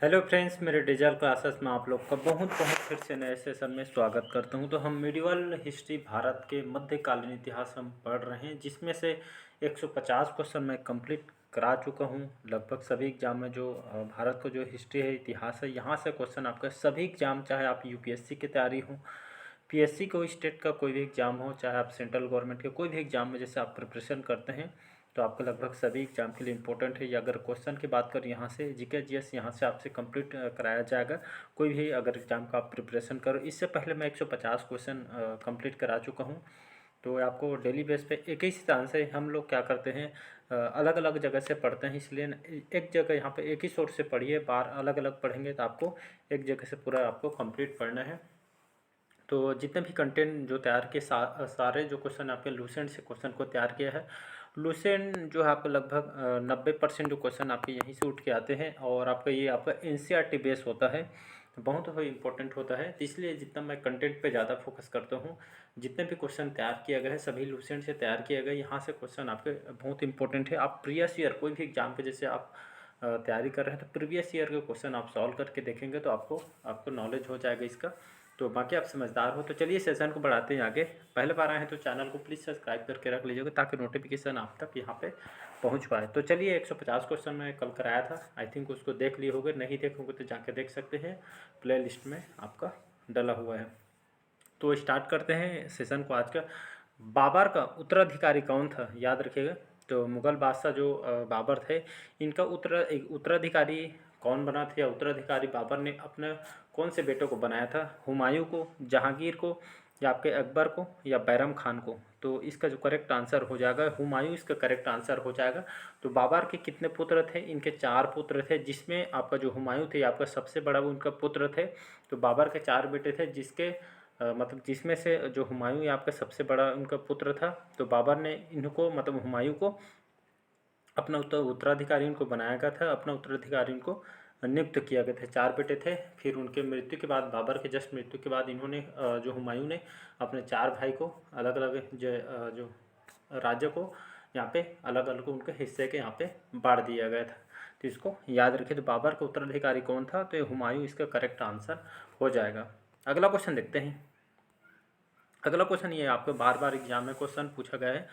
Hello friends, मेरे digital classes में आप लोग का बहुत बहुत फिर से नए सेशन में स्वागत करता हूं। तो हम मिडिवल हिस्ट्री भारत के मध्यकालीन इतिहास हम पढ़ रहे हैं, जिसमें से 150 क्वेश्चन मैं कंप्लीट करा चुका हूं। लगभग सभी एग्जाम में जो भारत का जो हिस्ट्री है, इतिहास है, यहाँ से क्वेश्चन आपका सभी एग्जाम, चाहे आप यूपीएससी की तैयारी हो, पीएससी कोई स्टेट का कोई भी एग्ज़ाम हो, चाहे आप सेंट्रल गवर्नमेंट के कोई भी एग्ज़ाम में जैसे आप प्रिपरेशन करते हैं, तो आपका लगभग सभी एग्जाम के लिए इम्पोर्टेंट है। या अगर क्वेश्चन की बात करें, यहाँ से जीके जीएस यहाँ से आपसे कंप्लीट कराया जाएगा। कोई भी अगर एग्जाम का आप प्रिपरेशन करो, इससे पहले मैं 150 क्वेश्चन कंप्लीट करा चुका हूँ। तो आपको डेली बेस पे एक ही स्थान से हम लोग क्या करते हैं, अलग अलग जगह से पढ़ते हैं, इसलिए एक जगह यहाँ पे एक ही सोर्स से पढ़िए। बार अलग अलग पढ़ेंगे तो आपको एक जगह से पूरा आपको कंप्लीट पढ़ना है। तो जितने भी कंटेंट जो तैयार किए, सारे जो क्वेश्चन आपके लूसेंट से क्वेश्चन को तैयार किया है। लूसेंट जो है आपको लगभग 90% जो क्वेश्चन आपके यहीं से उठ के आते हैं, और आपका ये आपका एनसीईआरटी बेस होता है, तो बहुत ही इंपॉर्टेंट होता है। तो इसलिए जितना मैं कंटेंट पे ज़्यादा फोकस करता हूँ, जितने भी क्वेश्चन तैयार किए गए हैं सभी लूसेंट से तैयार किए गए। यहाँ से क्वेश्चन आपके बहुत इंपॉर्टेंट है। आप प्रीवियस ईयर कोई भी एग्जाम पे जैसे आप तैयारी कर रहे हैं, तो प्रीवियस ईयर के क्वेश्चन आप सॉल्व करके देखेंगे तो आपको नॉलेज हो जाएगा इसका। तो बाकी आप समझदार हो। तो चलिए सेशन को बढ़ाते हैं आगे। पहले बार आए हैं तो चैनल को प्लीज़ सब्सक्राइब करके रख लीजिएगा, ताकि नोटिफिकेशन आप तक यहाँ पे पहुँच पाए। तो चलिए 150 क्वेश्चन मैं कल कराया था, आई थिंक उसको देख लिए होंगे। नहीं देखोगे तो जाके देख सकते हैं, प्ले लिस्ट में आपका डला हुआ है। तो स्टार्ट करते हैं सेशन को आज का। बाबर का उत्तराधिकारी कौन था, याद रखिएगा। तो मुग़ल बादशाह जो बाबर थे, इनका उत्तराधिकारी कौन बना था, या उत्तराधिकारी बाबर ने अपने कौन से बेटों को बनाया था? हुमायूं को, जहांगीर को, या आपके अकबर को, या बैरम खान को? तो इसका जो करेक्ट आंसर हो जाएगा हुमायूं, इसका करेक्ट आंसर हो जाएगा। तो बाबर के कितने पुत्र थे? इनके 4 पुत्र थे, जिसमें आपका जो हुमायूं थे आपका सबसे बड़ा वो उनका पुत्र थे। तो बाबर के 4 बेटे थे, मतलब जिसमें से जो हुमायूं आपका सबसे बड़ा उनका पुत्र था। तो बाबर ने इनको, मतलब हुमायूं को, अपना उत्तराधिकारी इनको बनाया गया था, अपना उत्तराधिकारी इनको नियुक्त किया गया था। 4 बेटे थे। फिर उनके मृत्यु के बाद, बाबर के जस्ट मृत्यु के बाद, इन्होंने जो हुमायूं ने अपने 4 भाई को अलग अलग जो राज्य को यहाँ पे अलग अलग उनके हिस्से के यहाँ पे बांट दिया गया था। तो इसको याद रखिए। तो बाबर का उत्तराधिकारी कौन था? तो ये हुमायूं इसका करेक्ट आंसर हो जाएगा। अगला क्वेश्चन देखते हैं। अगला क्वेश्चन ये आपको बार बार एग्जाम में क्वेश्चन पूछा गया है।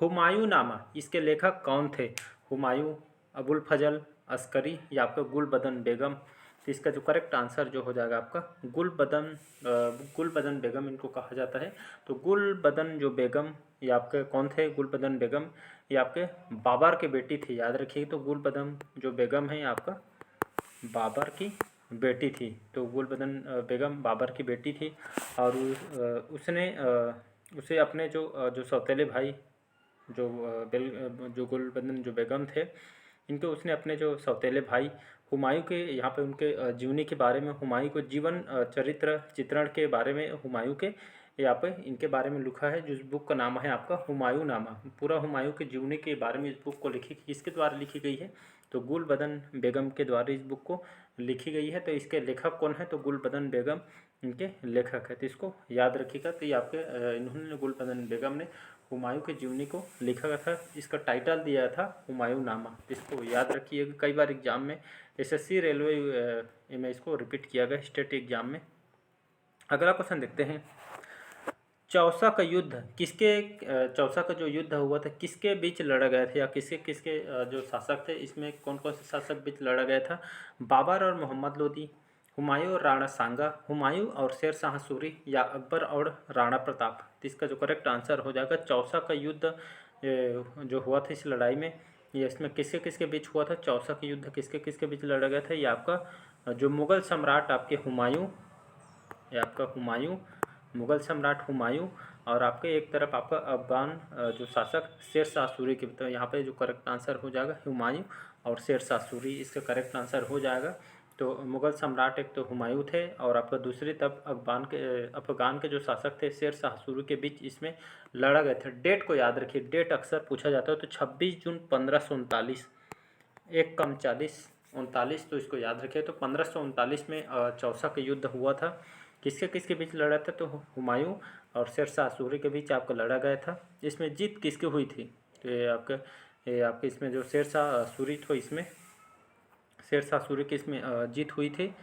हुमायूं नामा इसके लेखक कौन थे? हुमायूं, अबुल फजल, अस्करी, या आपका गुलबदन बेगम? तो इसका जो करेक्ट आंसर जो हो जाएगा आपका गुलबदन बेगम इनको कहा जाता है। तो गुलबदन जो बेगम, ये आपके कौन थे? गुलबदन बेगम ये आपके बाबर की बेटी थी, याद रखिए। तो गुलबदन जो बेगम है ये आपका बाबर की बेटी थी। तो गुलबदन बेगम बाबर की बेटी थी, और उसने उसे अपने जो सौतेले भाई जो गुलबदन जो बेगम थे, इनको उसने अपने जो सौतेले भाई हुमायूं के यहाँ पे उनके जीवनी के बारे में, हुमायूं को जीवन चरित्र चित्रण के बारे में हुमायूं के यहाँ पे इनके बारे में लिखा है। जिस बुक का नाम है आपका हुमायूं नामा। पूरा हुमायूं के जीवनी के बारे में इस बुक को किसके द्वारा लिखी गई है? तो गुलबदन बेगम के द्वारा इस बुक को लिखी गई है। तो इसके लेखक कौन है? तो गुलबदन बेगम इनके लेखक है। तो इसको याद रखिएगा। तो ये आपके इन्होंने, गुलबदन बेगम ने हुमायूं के जीवनी को लिखा था। इसका टाइटल दिया था हुमायूं नामा। इसको याद रखिएगा। कई बार एग्जाम में, एसएससी रेलवे में इसको रिपीट किया गया, स्टेट एग्जाम में। अगला क्वेश्चन देखते हैं। चौसा का युद्ध चौसा का जो युद्ध हुआ था, किसके बीच लड़ा गया था, या किसके किसके जो शासक थे, इसमें कौन कौन से शासक बीच लड़ा गया था? बाबर और मोहम्मद लोदी, हुमायूं और राणा सांगा, हुमायूं और शेर शाह सूरी, या अकबर और राणा प्रताप? तो इसका जो करेक्ट आंसर हो जाएगा, चौसा का युद्ध जो हुआ था इस लड़ाई में, ये इसमें किसके किसके बीच हुआ था? चौसा का युद्ध किसके किसके बीच लड़ा गया था? ये आपका जो मुग़ल सम्राट आपके हुमायूं, ये आपका हुमायूं, मुग़ल सम्राट हुमायूं, और आपके एक तरफ आपका अफगान जो शासक शेर शाह सूरी के। तो यहाँ पे जो करेक्ट आंसर हो जाएगा हुमायूं और शेर शाह सूरी, इसका करेक्ट आंसर हो जाएगा। तो मुग़ल सम्राट एक तो हुमायूं थे, और आपका दूसरी तरफ अफगान के जो शासक थे शेर शाह सूरी के बीच इसमें लड़ा गया था। डेट को याद रखिए, डेट अक्सर पूछा जाता है। तो 26 जून 1539, 1 कम 40 39, तो इसको याद रखिए। तो 1539 में चौसा का युद्ध हुआ था। किसके किसके बीच लड़ा था? तो हुमायूं और शेर शाह सूरी के बीच आपका लड़ा गया था। इसमें जीत किसकी हुई थी? तो ये आपके इसमें जो शेर शाह सूरी थे, इसमें शेरशाह सूरी की इसमें जीत हुई थी।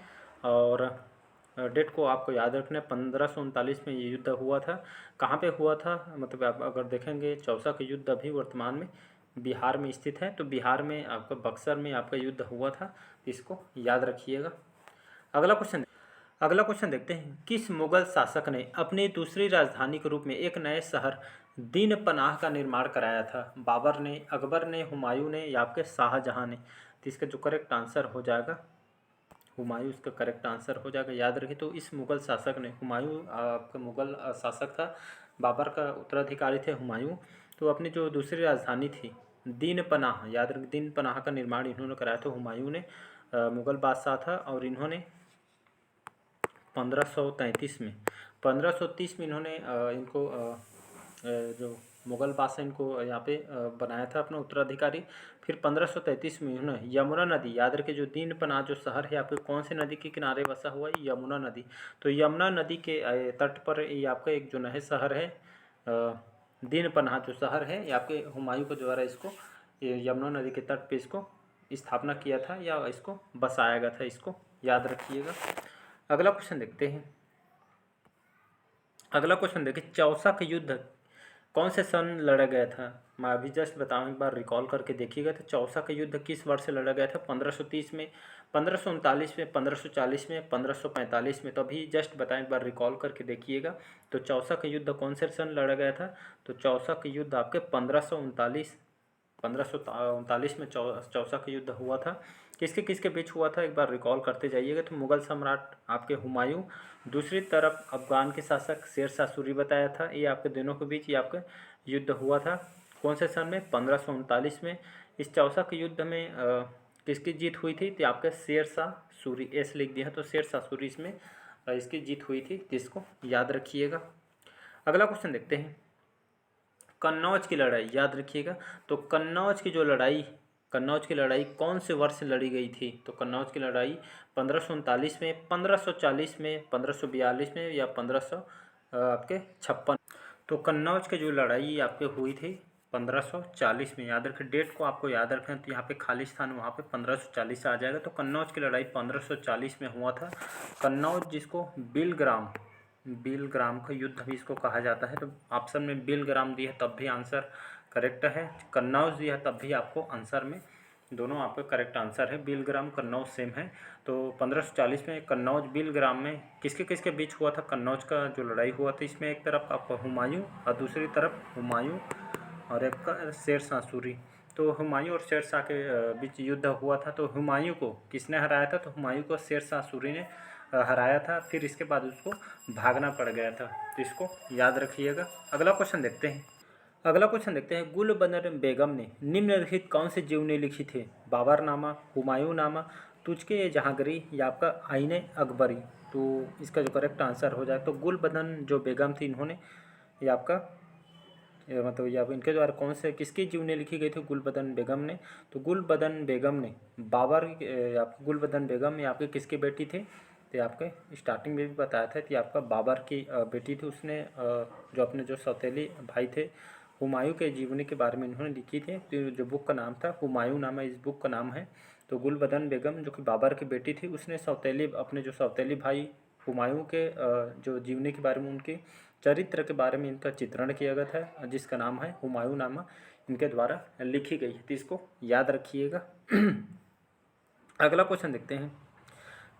और डेट को आपको याद रखना है, 1539 में ये युद्ध हुआ था। कहाँ पे हुआ था, मतलब आप अगर देखेंगे चौसा का युद्ध अभी वर्तमान में बिहार में स्थित है, तो बिहार में आपका बक्सर में आपका युद्ध हुआ था, इसको याद रखिएगा। अगला क्वेश्चन देखते हैं, किस मुगल शासक ने अपनी दूसरी राजधानी के रूप में एक नए शहर दीन पनाह का निर्माण कराया था? बाबर ने, अकबर ने, हुमायूं ने या आपके शाहजहां ने? तो इसका जो करेक्ट आंसर हो जाएगा हुमायूं, इसका करेक्ट आंसर हो जाएगा। याद रखिए, तो इस मुगल शासक ने, हुमायूं आपका मुगल शासक था, बाबर का उत्तराधिकारी थे हुमायूं। तो अपनी जो दूसरी राजधानी थी दीन पनाह, याद रखिए दीन पनाह का निर्माण इन्होंने कराया था, हुमायूं ने, मुगल बादशाह था। और इन्होंने 1533 में, 1530 में इन्होंने इनको जो मुगल बादशाह इनको यहाँ पे बनाया था अपना उत्तराधिकारी। फिर 1533 में इन्होंने यमुना नदी, याद रखिए जो दीन पनाह जो शहर है आपके कौन से नदी के किनारे बसा हुआ है? यमुना नदी। तो यमुना नदी के तट पर ये आपका एक जो नया शहर है दीन पनाह जो शहर है, ये आपके हुमायूं के द्वारा इसको यमुना नदी के तट पे इसको स्थापना किया था या इसको बसाया गया था, इसको याद रखिएगा। अगला क्वेश्चन देखते हैं। अगला क्वेश्चन देखिए, चौसा का युद्ध कौन से सन लड़ा गया था? मैं अभी जस्ट बताऊं, एक बार रिकॉल करके देखिएगा। तो चौसा का युद्ध किस वर्ष से लड़ा गया था? 1530 में, 1539 में, 1540 में, 1545 में। तो अभी जस्ट बताएं, एक बार रिकॉल करके देखिएगा। तो चौसा का युद्ध कौन से सन लड़ा गया था? तो चौसा का युद्ध आपके 1539 में चौसा का युद्ध हुआ था। किसके किसके बीच हुआ था, एक बार रिकॉल करते जाइएगा। तो मुगल सम्राट आपके हुमायूं, दूसरी तरफ अफगान के शासक शेरशाह सूरी बताया था, ये आपके दोनों के बीच ये आपका युद्ध हुआ था। कौन से सन में? 1539 में। इस चौसा के युद्ध में किसकी जीत हुई थी? तो आपका शेरशाह सूरी, एस लिख दिया, तो शेरशाह सूरी इसमें इसकी जीत हुई थी, जिसको याद रखिएगा। अगला क्वेश्चन देखते हैं, कन्नौज की लड़ाई, याद रखिएगा। तो कन्नौज की लड़ाई कौन से वर्ष लड़ी गई थी? तो कन्नौज की लड़ाई 1539 में, 1540 में, 1542 में या 1500 आपके 56। तो कन्नौज की जो लड़ाई आपके हुई थी 1540 में, याद रखें, डेट को आपको याद रखें। तो यहाँ पे खाली स्थान वहाँ पे 1540 आ जाएगा। तो कन्नौज की लड़ाई 1540 में हुआ था। कन्नौज जिसको बिलग्राम का युद्ध भी इसको कहा जाता है। तो ऑप्शन में बिलग्राम दिया तब भी आंसर करेक्ट है, कन्नौज दिया तब भी आपको आंसर में दोनों आपका करेक्ट आंसर है। बिलग्राम कन्नौज सेम है। तो 1540 में कन्नौज बिलग्राम में किसके किसके बीच हुआ था? कन्नौज का जो लड़ाई हुआ था, इसमें एक तरफ आपका हुमायूं और दूसरी तरफ हुमायूं और एक का शेरशाह सूरी। तो हुमायूं और शेरशाह के बीच युद्ध हुआ था। तो हुमायूं को किसने हराया था? तो हुमायूं को शेरशाह सूरी ने हराया था। फिर इसके बाद उसको भागना पड़ गया था, तो इसको याद रखिएगा। अगला क्वेश्चन देखते हैं, गुलबदन बेगम ने निम्नलिखित कौन से जीवनी लिखी थी? बाबरनामा, हुमायूंनामा, तुझके जहांगीरी या आपका आईने अकबरी? तो इसका जो करेक्ट आंसर हो जाए, तो गुलबदन जो बेगम थी इन्होंने ये आपका मतलब ये आप इनके द्वारा कौन से किसकी जीवनी लिखी गई थी? गुलबदन बेगम ने। तो गुलबदन बेगम ने गुलबदन बेगम ये आपके किसकी बेटी थी? तो आपके स्टार्टिंग में भी बताया था कि आपका बाबर की बेटी थी। उसने जो अपने जो सौतेली भाई थे हुमायूं के जीवनी के बारे में इन्होंने लिखी थी। तो जो बुक का नाम था हुमायूंनामा, इस बुक का नाम है। तो गुलबदन बेगम जो कि बाबर की बेटी थी, उसने अपने जो सौतेली भाई हुमायूं के जो जीवनी के बारे में, उनके चरित्र के बारे में इनका चित्रण किया गया था, जिसका नाम है हुमायूंनामा, इनके द्वारा लिखी गई है। तो इसको याद रखिएगा। अगला क्वेश्चन देखते हैं,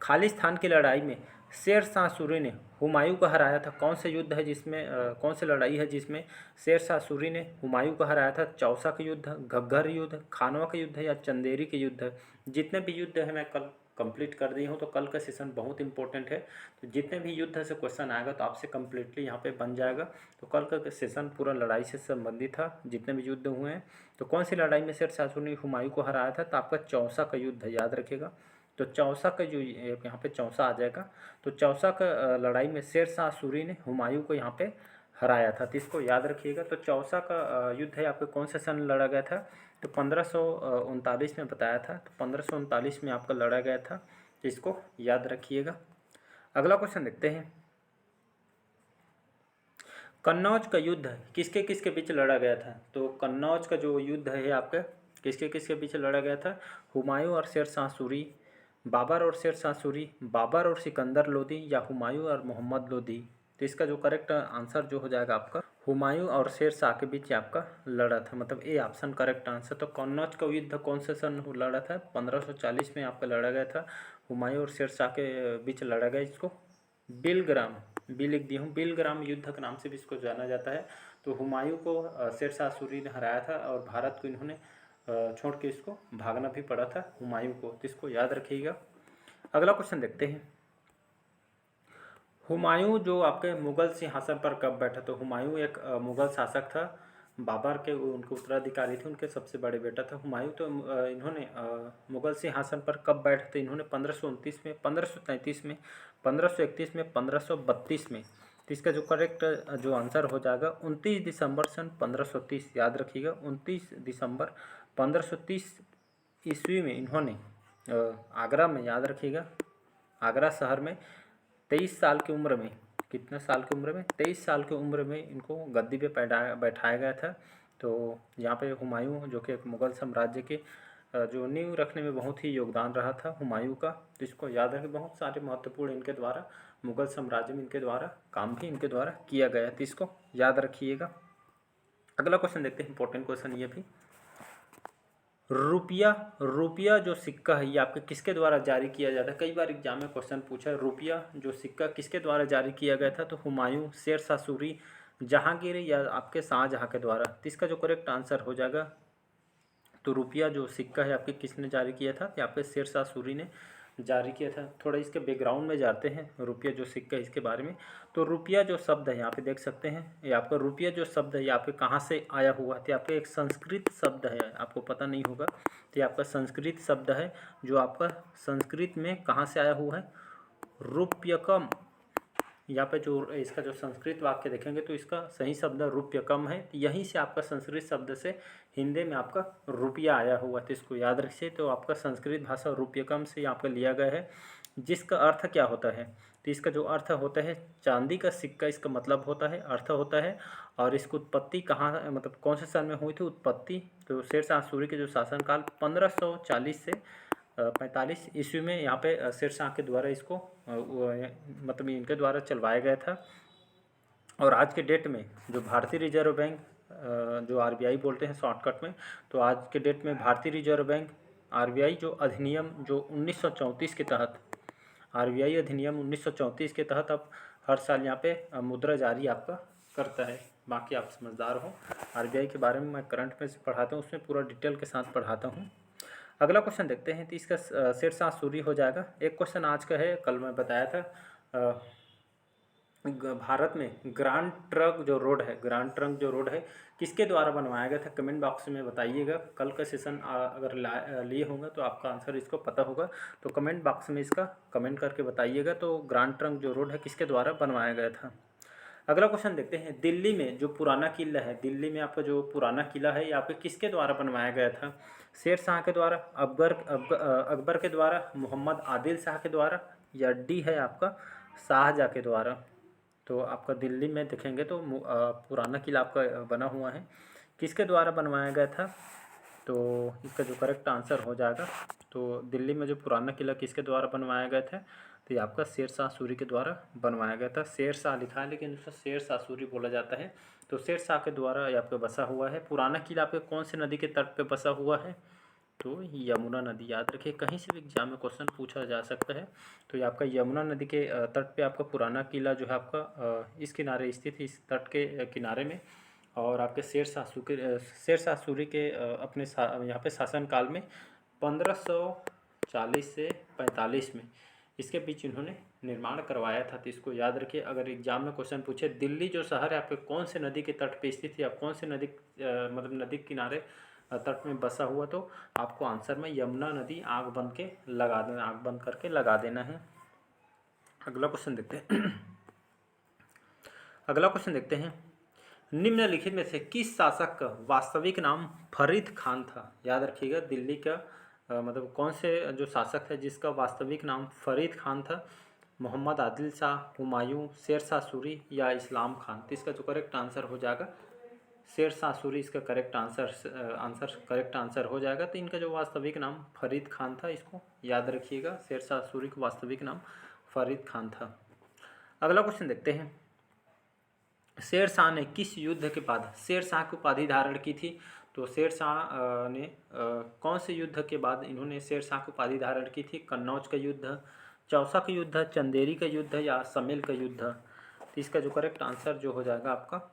खालिस्तान की लड़ाई में शेरशाह सूरी ने हुमायूं को हराया था? कौन से युद्ध है जिसमें कौन सी लड़ाई है जिसमें शेरशाह सूरी ने हुमायूं को हराया था? चौसा का युद्ध, घग्गर युद्ध, खानवा का युद्ध या चंदेरी के युद्ध? जितने भी युद्ध है मैं कल कंप्लीट कर दी हूँ। तो कल का सेशन बहुत इंपॉर्टेंट है। तो जितने भी युद्ध से क्वेश्चन आएगा तो आपसे कंप्लीटली यहाँ पे बन जाएगा। तो कल का सेशन पूरा लड़ाई से संबंधित था, जितने भी युद्ध हुए हैं। तो कौन सी लड़ाई में शेरशाह सूरी ने हुमायूं को हराया था? तो आपका चौसा का युद्ध है, याद रखिएगा। तो चौसा का जो यहाँ पे चौसा आ जाएगा। तो चौसा का लड़ाई में शेरशाह सूरी ने हुमायूं को यहाँ पे हराया था, तो इसको याद रखिएगा। तो चौसा का युद्ध है आपके कौन से सन लड़ा गया था? तो 1539 में बताया था। तो 1539 में आपका लड़ा गया था, तो इसको याद रखिएगा। अगला क्वेश्चन देखते हैं, कन्नौज का युद्ध किसके किसके बीच लड़ा गया था? तो कन्नौज का जो युद्ध है आपका किसके किसके बीच लड़ा गया था? हुमायूं और शेर शाह सूरी, बाबर और शेर शाह सूरी, बाबर और सिकंदर लोदी, या हुमायूं और मोहम्मद लोदी। तो इसका जो करेक्ट आंसर जो हो जाएगा आपका, हुमायूं और शेर शाह के बीच आपका लड़ा था, मतलब ए ऑप्शन करेक्ट आंसर। तो कन्नौज का युद्ध कौन से सन लड़ा था? 1540 में आपका लड़ा गया था। हुमायूं और शेर शाह के बीच लड़ा गया। इसको बिलग्राम, बी लिख दिया हूँ, बिलग्राम युद्ध के नाम से भी इसको जाना जाता है। तो हुमायूं को शेर शाह सूरी ने हराया था और भारत को इन्होंने छोड़ के इसको भागना भी पड़ा था हुमायूं को, तो इसको याद रखिएगा। अगला क्वेश्चन देखते हैं। हुमायूं जो आपके मुगल सिंहासन पर कब बैठा? तो हुमायूं एक मुगल शासक था, बाबर के उनके उत्तराधिकारी थे, उनके सबसे बड़े बेटा था हुमायूं। तो इन्होंने मुगल सिंहासन पर कब बैठे थे? इन्होंने 1529 में, 1533 में, 1531 में, 1532 में। तो इसका जो करेक्ट जो आंसर हो जाएगा 29 दिसंबर सन 1530, याद रखिएगा 29 दिसंबर 1530 ईस्वी में इन्होंने आगरा में, याद रखिएगा आगरा शहर में 23 साल की उम्र में, कितने साल की उम्र में? 23 साल की उम्र में इनको गद्दी पे बैठाया गया था। तो यहाँ पे हुमायूं जो कि एक मुग़ल साम्राज्य के जो नींव रखने में बहुत ही योगदान रहा था हुमायूं का, तो इसको याद रखें। बहुत सारे महत्वपूर्ण इनके द्वारा मुग़ल साम्राज्य में इनके द्वारा काम भी इनके द्वारा किया गया, तो इसको याद रखिएगा। अगला क्वेश्चन देखते हैं, इंपॉर्टेंट क्वेश्चन ये भी। रुपया, रुपया जो सिक्का है ये आपके किसके द्वारा जारी किया जाता है? कई बार एग्जाम में क्वेश्चन पूछा है, रुपया जो सिक्का किसके द्वारा जारी किया गया था? तो हुमायूं, शेर शाह सूरी, जहांगीर या आपके शाहजहां के द्वारा। तो इसका जो करेक्ट आंसर हो जाएगा, तो रुपया जो सिक्का है आपके किसने जारी किया था? ये आपके शेर शाह सूरी ने जारी किया था। थोड़ा इसके बैकग्राउंड में जाते हैं, रुपया जो सिक्का है इसके बारे में। तो रुपया जो शब्द है यहाँ पे देख सकते हैं, ये आपका रुपया जो शब्द है ये आपके कहाँ से आया हुआ है? तो आपका एक संस्कृत शब्द है, आपको पता नहीं होगा, तो ये आपका संस्कृत शब्द है जो आपका संस्कृत में कहाँ से आया हुआ है? रुप्यकम। यहाँ पे जो इसका जो संस्कृत वाक्य देखेंगे तो इसका सही शब्द रुप्यकम है। यहीं से आपका संस्कृत शब्द से हिंदी में आपका रुपया आया हुआ है, तो इसको याद रखिए। तो आपका संस्कृत भाषा रुप्यकम से यहाँ पर लिया गया है, जिसका अर्थ क्या होता है? तो इसका जो अर्थ होता है चांदी का सिक्का, इसका मतलब होता है, अर्थ होता है। और इसकी उत्पत्ति कहाँ, मतलब कौन से साल में हुई थी उत्पत्ति? तो शेर शाह सूरी के जो शासनकाल 1540 से 45 ईस्वी में यहाँ पे शेर शाह के द्वारा इसको मतलब इनके द्वारा चलवाया गया था। और आज के डेट में जो भारतीय रिजर्व बैंक जो आरबीआई बोलते हैं शॉर्टकट में, तो आज के डेट में भारतीय रिजर्व बैंक आरबीआई जो अधिनियम जो 1934 के तहत, आरबीआई अधिनियम 1934 के तहत अब हर साल यहाँ पे मुद्रा जारी आपका करता है। बाकी आप समझदार हो, आरबीआई के बारे में मैं करंट में पढ़ाता हूँ, उसमें पूरा डिटेल के साथ पढ़ाता हूँ। अगला क्वेश्चन देखते हैं, तो इसका शेर शाह सूरी हो जाएगा। एक क्वेश्चन आज का है, कल मैं बताया था भारत में ग्रांड ट्रंक जो रोड है, ग्रांड ट्रंक जो रोड है किसके द्वारा बनवाया गया था? कमेंट बॉक्स में बताइएगा। कल का सेशन अगर लिए होंगे तो आपका आंसर इसको पता होगा, तो कमेंट बॉक्स में इसका कमेंट करके बताइएगा। तो ग्रांड ट्रंक जो रोड है किसके द्वारा बनवाया गया था? अगला क्वेश्चन देखते हैं, दिल्ली में जो पुराना किला है, दिल्ली में आपका जो पुराना किला है ये आपके किसके द्वारा बनवाया गया था? शेर शाह के द्वारा, अकबर के द्वारा, मोहम्मद आदिल शाह के द्वारा, या डी है आपका शाहजहाँ के द्वारा। तो आपका दिल्ली में देखेंगे तो पुराना किला आपका बना हुआ है, किसके द्वारा बनवाया गया था? तो इसका जो करेक्ट आंसर हो जाएगा, तो दिल्ली में जो पुराना किला किसके द्वारा बनवाया गया था? तो ये आपका शेर शाह सूरी के द्वारा बनवाया गया था। शेर शाह लिखा है लेकिन उसका शेर शाह सूरी बोला जाता है। तो शेर शाह के द्वारा ये आपका बसा हुआ है। पुराना किला आपके कौन सी नदी के तट पे बसा हुआ है? तो यमुना नदी, याद रखिए, कहीं से भी एग्जाम में क्वेश्चन पूछा जा सकता है। तो ये आपका यमुना नदी के तट पे आपका पुराना किला जो है आपका इस किनारे स्थित है, इस तट के किनारे में। और आपके शेर शाह सूरी के अपने यहाँ पे शासनकाल में 1540 से 45 में इसके बीच इन्होंने निर्माण करवाया था। तो इसको याद रखिए। अगर एग्जाम में क्वेश्चन पूछे दिल्ली जो शहर है आपके कौन से नदी के तट पे स्थित है, या कौन से नदी मतलब नदी किनारे तट में बसा हुआ, तो आपको आंसर में यमुना नदी आग बंद के लगा देना, आग बंद करके लगा देना है। अगला क्वेश्चन देखते हैं। अगला क्वेश्चन देखते हैं, निम्नलिखित में से किस शासक का वास्तविक नाम फरीद खान था? याद रखिएगा, दिल्ली का मतलब कौन से जो शासक है जिसका वास्तविक नाम फरीद खान था? मोहम्मद आदिल शाह, हुमायूं, शेर शाह सूरी, या इस्लाम खान? तो इसका जो करेक्ट आंसर हो जाएगा शेरशाह सूरी इसका करेक्ट करेक्ट आंसर हो जाएगा। तो इनका जो वास्तविक नाम फरीद खान था, इसको याद रखिएगा। शेरशाह सूरी का वास्तविक नाम फरीद खान था। अगला क्वेश्चन देखते हैं। शेरशाह ने किस युद्ध के बाद शेरशाह की उपाधि धारण की थी? तो शेरशाह ने कौन से युद्ध के बाद इन्होंने शेरशाह की उपाधि धारण की थी? कन्नौज का युद्ध, चौसा का युद्ध, चंदेरी का युद्ध या समेल का युद्ध? तो इसका जो करेक्ट आंसर जो हो जाएगा आपका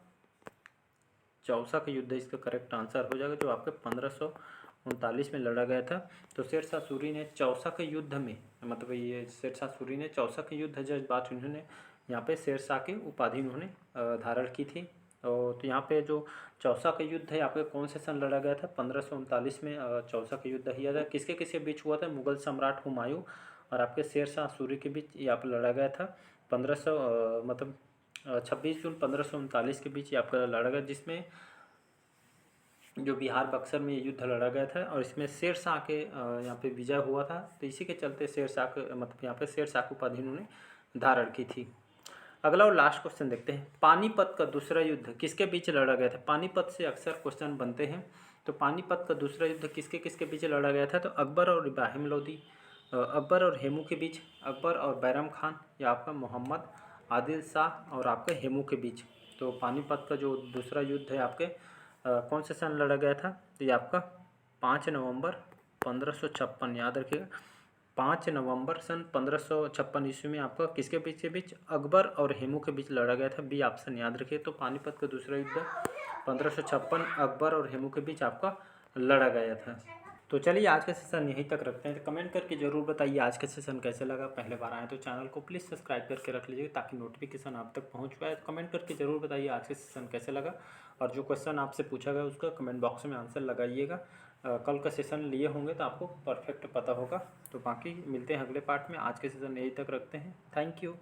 चौसा का युद्ध इसका करेक्ट आंसर हो जाएगा, जो आपके 1539 में लड़ा गया था। तो शेरशाह सूरी ने चौसा के युद्ध में, मतलब ये शेरशाह सूरी ने चौसा के युद्ध जज्बात इन्होंने यहाँ पे शेरशाह की उपाधि इन्होंने धारण की थी। और तो यहाँ पे जो चौसा का युद्ध है यहाँ पे कौन से सन लड़ा गया था? 1539 में चौसा का युद्ध किया था। किसके किसके बीच हुआ था? मुगल सम्राट हुमायूं और आपके शेरशाह सूरी के बीच यहाँ पे लड़ा गया था। 26 जून 1539 के बीच आपका लड़ा गया, जिसमें जो बिहार बक्सर में ये युद्ध लड़ा गया था और इसमें शेरशाह के यहाँ पे विजय हुआ था। तो इसी के चलते शेरशाह के मतलब यहाँ पे शेरशाह की उपाधि उन्होंने धारण की थी। अगला और लास्ट क्वेश्चन देखते हैं। पानीपत का दूसरा युद्ध किसके बीच लड़ा गया था? पानीपत से अक्सर क्वेश्चन बनते हैं। तो पानीपत का दूसरा युद्ध किसके किसके बीच लड़ा गया था? तो अकबर और इब्राहिम लोदी, अकबर और हेमू के बीच, अकबर और बैरम खान, या आपका मोहम्मद आदिल शाह और आपके हेमू के बीच। तो पानीपत का जो दूसरा युद्ध है आपके कौन से सन लड़ा गया था? तो ये आपका 5 नवंबर 1556, याद रखिएगा। 5 नवंबर सन 1556 ईस्वी में आपका किसके बीच के बीच? अकबर और हेमू के बीच लड़ा गया था। बी ऑप्शन याद रखिए। तो पानीपत का दूसरा युद्ध 1556 अकबर और हेमू के बीच आपका लड़ा गया था। तो चलिए आज का सेशन यहीं तक रखते हैं। तो कमेंट करके ज़रूर बताइए आज का सेशन कैसे लगा। पहले बार आए तो चैनल को प्लीज़ सब्सक्राइब करके रख लीजिए ताकि नोटिफिकेशन आप तक पहुंच पाए। तो कमेंट करके ज़रूर बताइए आज का सेशन कैसे लगा, और जो क्वेश्चन आपसे पूछा गया उसका कमेंट बॉक्स में आंसर लगाइएगा। कल का सेशन लिए होंगे तो आपको परफेक्ट पता होगा। तो बाकी मिलते हैं अगले पार्ट में। आज के सेशन यहीं तक रखते हैं। Thank you.